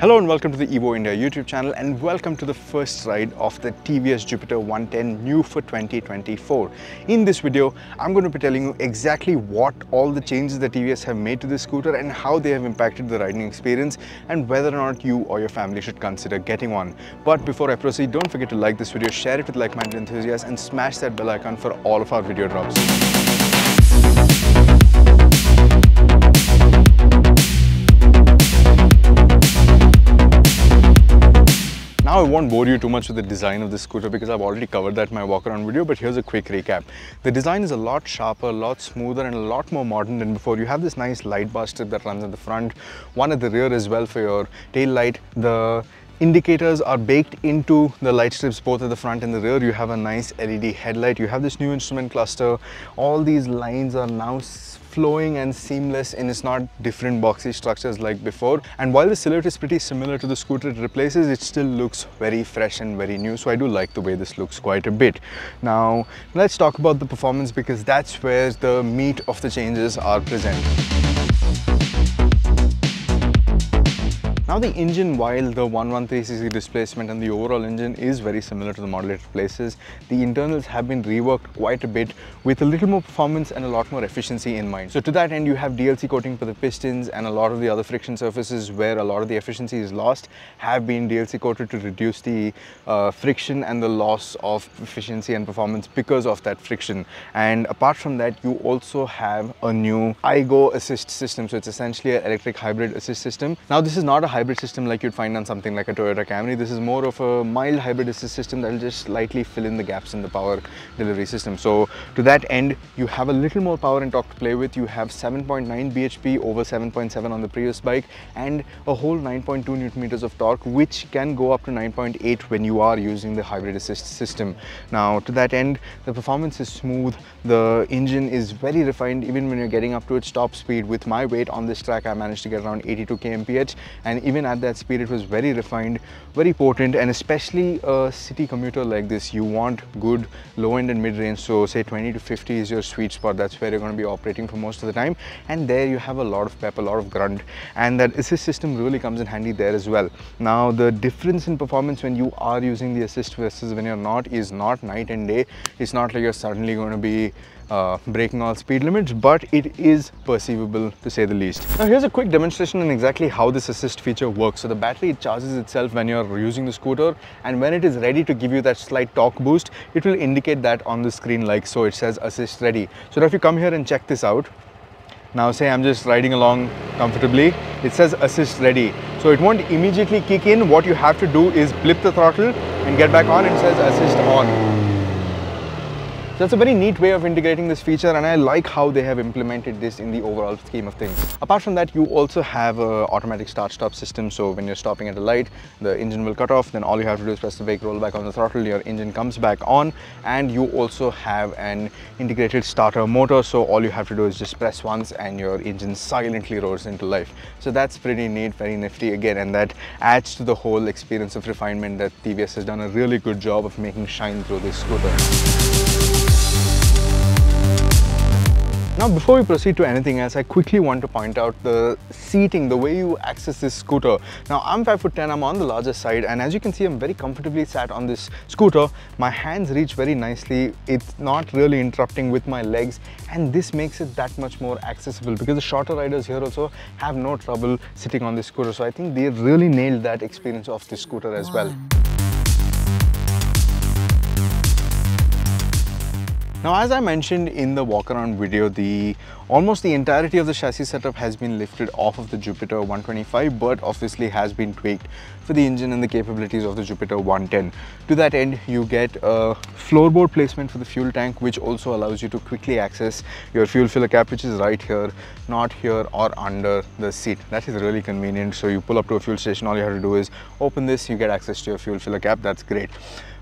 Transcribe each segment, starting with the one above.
Hello and welcome to the Evo India YouTube channel, and welcome to the first ride of the TVS Jupiter 110 new for 2024. In this video, I'm going to be telling you exactly what all the changes that TVS have made to this scooter and how they have impacted the riding experience and whether or not you or your family should consider getting one. But before I proceed, don't forget to like this video, share it with like-minded enthusiasts and smash that bell icon for all of our video drops. Now I won't bore you too much with the design of this scooter because I've already covered that in my walk around video, but here's a quick recap. The design is a lot sharper, a lot smoother and a lot more modern than before. You have this nice light bar strip that runs at the front, one at the rear as well for your tail light. The indicators are baked into the light strips both at the front and the rear. You have a nice LED headlight. You have this new instrument cluster. All these lines are now flowing and seamless, and it's not different boxy structures like before. And while the silhouette is pretty similar to the scooter it replaces, it still looks very fresh and very new. So I do like the way this looks quite a bit. Now let's talk about the performance because that's where the meat of the changes are present. Now the engine, while the 113cc displacement and the overall engine is very similar to the model it replaces, the internals have been reworked quite a bit with a little more performance and a lot more efficiency in mind. So to that end, you have DLC coating for the pistons, and a lot of the other friction surfaces where a lot of the efficiency is lost have been DLC coated to reduce the friction and the loss of efficiency and performance because of that friction. And apart from that, you also have a new iGo assist system. So it's essentially an electric hybrid assist system. Now this is not a hybrid system like you'd find on something like a Toyota Camry. This is more of a mild hybrid assist system that will just slightly fill in the gaps in the power delivery system. So to that end, you have a little more power and torque to play with. You have 7.9 bhp over 7.7 on the previous bike and a whole 9.2 Newton meters of torque, which can go up to 9.8 when you are using the hybrid assist system. Now to that end, the performance is smooth. The engine is very refined even when you're getting up to its top speed. With my weight on this track, I managed to get around 82 kmph, and even at that speed it was very refined, very potent. And especially a city commuter like this, you want good low end and mid range. So say 20 to 50 is your sweet spot. That's where you're going to be operating for most of the time, and there you have a lot of pep, a lot of grunt, and that assist system really comes in handy there as well. Now the difference in performance when you are using the assist versus when you're not is not night and day. It's not like you're suddenly going to be breaking all speed limits, but it is perceivable to say the least. Now here's a quick demonstration on exactly how this assist feature works. So the battery charges itself when you're using the scooter, and when it is ready to give you that slight torque boost, it will indicate that on the screen like so. It says assist ready. So now if you come here and check this out, now say I'm just riding along comfortably, it says assist ready. So it won't immediately kick in. What you have to do is blip the throttle and get back on, and it says assist on. So that's a very neat way of integrating this feature, and I like how they have implemented this in the overall scheme of things. Apart from that, you also have an automatic start-stop system. So when you're stopping at a light, the engine will cut off, then all you have to do is press the brake, roll back on the throttle, your engine comes back on. And you also have an integrated starter motor, so all you have to do is just press once and your engine silently roars into life. So that's pretty neat, very nifty again, and that adds to the whole experience of refinement that TVS has done a really good job of making shine through this scooter. Now before we proceed to anything else, I quickly want to point out the seating, the way you access this scooter. Now I'm 5'10", I'm on the larger side, and as you can see, I'm very comfortably sat on this scooter. My hands reach very nicely. It's not really interrupting with my legs, and this makes it that much more accessible because the shorter riders here also have no trouble sitting on this scooter. So I think they really nailed that experience of this scooter as well. Now, as I mentioned in the walk around video, almost the entirety of the chassis setup has been lifted off of the Jupiter 125, but obviously has been tweaked for the engine and the capabilities of the Jupiter 110. To that end, you get a floorboard placement for the fuel tank, which also allows you to quickly access your fuel filler cap, which is right here, not here or under the seat. That is really convenient. So you pull up to a fuel station, all you have to do is open this, you get access to your fuel filler cap. That's great.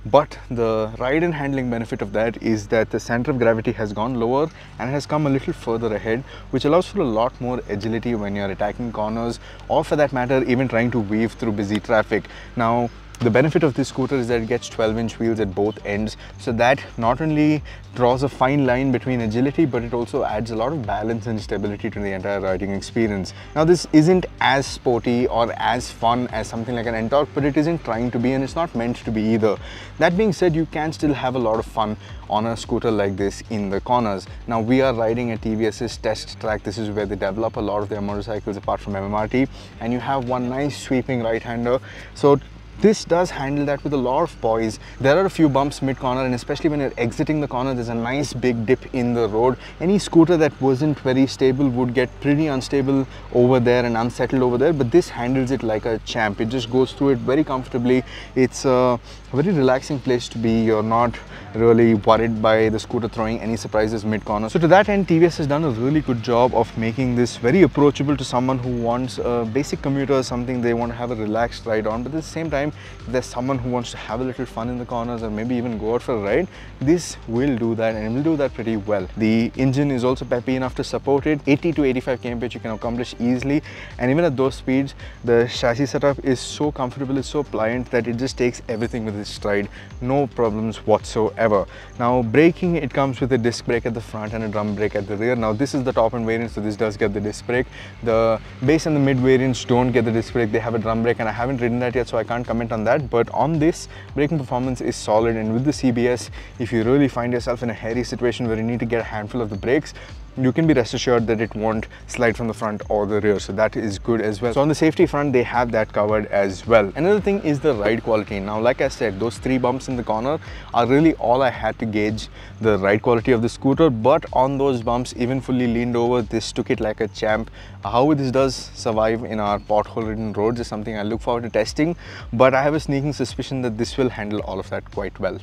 But the ride and handling benefit of that is that the center of gravity has gone lower and has come a little further ahead, which allows for a lot more agility when you're attacking corners, or for that matter even trying to weave through busy traffic. Now The benefit of this scooter is that it gets 12-inch wheels at both ends, so that not only draws a fine line between agility, but it also adds a lot of balance and stability to the entire riding experience. Now this isn't as sporty or as fun as something like an Ntorq, but it isn't trying to be, and it's not meant to be either. That being said, you can still have a lot of fun on a scooter like this in the corners. Now we are riding at TVS's test track. This is where they develop a lot of their motorcycles apart from MMRT, and you have one nice sweeping right-hander. So this does handle that with a lot of poise. There are a few bumps mid-corner, and especially when you're exiting the corner, there's a nice big dip in the road. Any scooter that wasn't very stable would get pretty unstable over there and unsettled over there, but this handles it like a champ. It just goes through it very comfortably. It's a very relaxing place to be. You're not really worried by the scooter throwing any surprises mid-corner. So to that end, TVS has done a really good job of making this very approachable to someone who wants a basic commuter, something they want to have a relaxed ride on, but at the same time, if there's someone who wants to have a little fun in the corners or maybe even go out for a ride, this will do that, and it will do that pretty well. The engine is also peppy enough to support it. 80 to 85 kmph you can accomplish easily, and even at those speeds, the chassis setup is so comfortable, it's so pliant that it just takes everything with its stride. No problems whatsoever. Now braking, it comes with a disc brake at the front and a drum brake at the rear. Now this is the top end variant, so this does get the disc brake. The base and the mid variants don't get the disc brake, they have a drum brake, and I haven't ridden that yet, so I can't comment on that. But on this, braking performance is solid, and with the CBS, if you really find yourself in a hairy situation where you need to get a handful of the brakes, you can be rest assured that it won't slide from the front or the rear, so that is good as well. So on the safety front, they have that covered as well. Another thing is the ride quality. Now like I said, those 3 bumps in the corner are really all I had to gauge the ride quality of the scooter, but on those bumps, even fully leaned over, this took it like a champ. How this does survive in our pothole-ridden roads is something I look forward to testing, but I have a sneaking suspicion that this will handle all of that quite well.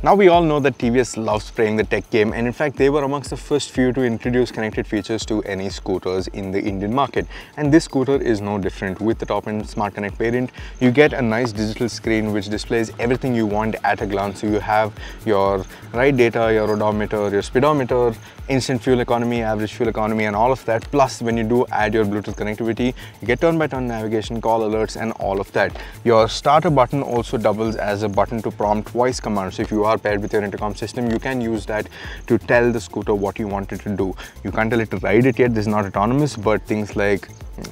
Now we all know that TVS loves playing the tech game, and in fact they were amongst the first few to introduce connected features to any scooters in the Indian market, and this scooter is no different. With the top end SmartXonnect variant, you get a nice digital screen which displays everything you want at a glance. So you have your ride data, your odometer, your speedometer, instant fuel economy, average fuel economy, and all of that. Plus when you do add your Bluetooth connectivity, you get turn-by-turn navigation, call alerts, and all of that. Your starter button also doubles as a button to prompt voice commands. So if you are paired with your intercom system, you can use that to tell the scooter what you want it to do. You can't tell it to ride it yet, this is not autonomous, but things like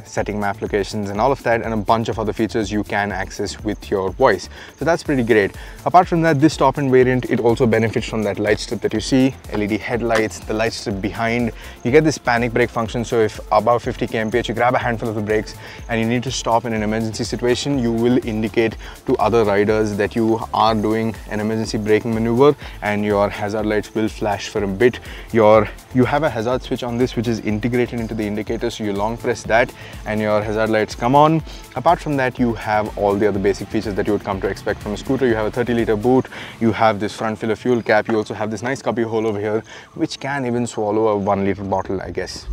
setting map locations and all of that, and a bunch of other features you can access with your voice. So that's pretty great. Apart from that, this top end variant, it also benefits from that light strip that you see, LED headlights, the light strip behind. You get this panic brake function, so if above 50 kmph you grab a handful of the brakes and you need to stop in an emergency situation, you will indicate to other riders that you are doing an emergency braking maneuver, and your hazard lights will flash for a bit. You have a hazard switch on this which is integrated into the indicator, so you long press that and your hazard lights come on. Apart from that, you have all the other basic features that you would come to expect from a scooter. You have a 30-litre boot, you have this front filler fuel cap, you also have this nice cubby hole over here which can even swallow a 1-litre bottle, I guess.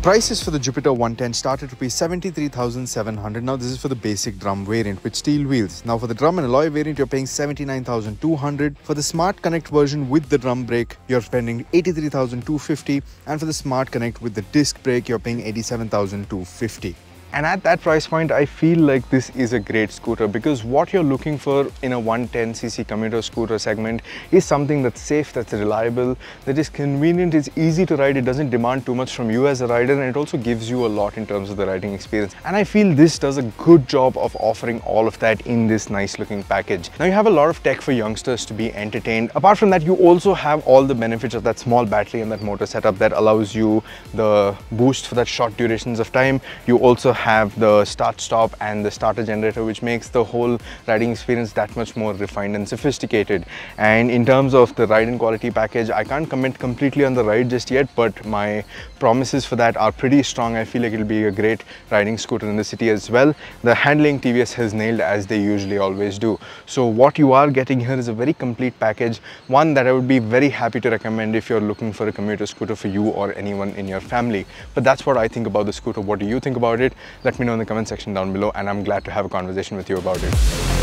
Prices for the Jupiter 110 start at rupees 73,700. Now this is for the basic drum variant with steel wheels. Now for the drum and alloy variant, you're paying 79,200. For the SmartXonnect version with the drum brake, you're spending 83,250. And for the SmartXonnect with the disc brake, you're paying 87,250. And at that price point, I feel like this is a great scooter, because what you're looking for in a 110cc commuter scooter segment is something that's safe, that's reliable, that is convenient, it's easy to ride, it doesn't demand too much from you as a rider, and it also gives you a lot in terms of the riding experience. And I feel this does a good job of offering all of that in this nice looking package. Now you have a lot of tech for youngsters to be entertained. Apart from that, you also have all the benefits of that small battery and that motor setup that allows you the boost for that short durations of time. You also have the start-stop and the starter generator, which makes the whole riding experience that much more refined and sophisticated. And in terms of the ride and quality package, I can't comment completely on the ride just yet, but my promises for that are pretty strong. I feel like it'll be a great riding scooter in the city as well. The handling TVS has nailed, as they usually always do. So what you are getting here is a very complete package, one that I would be very happy to recommend if you're looking for a commuter scooter for you or anyone in your family. But that's what I think about the scooter. What do you think about it? Let me know in the comment section down below, and I'm glad to have a conversation with you about it.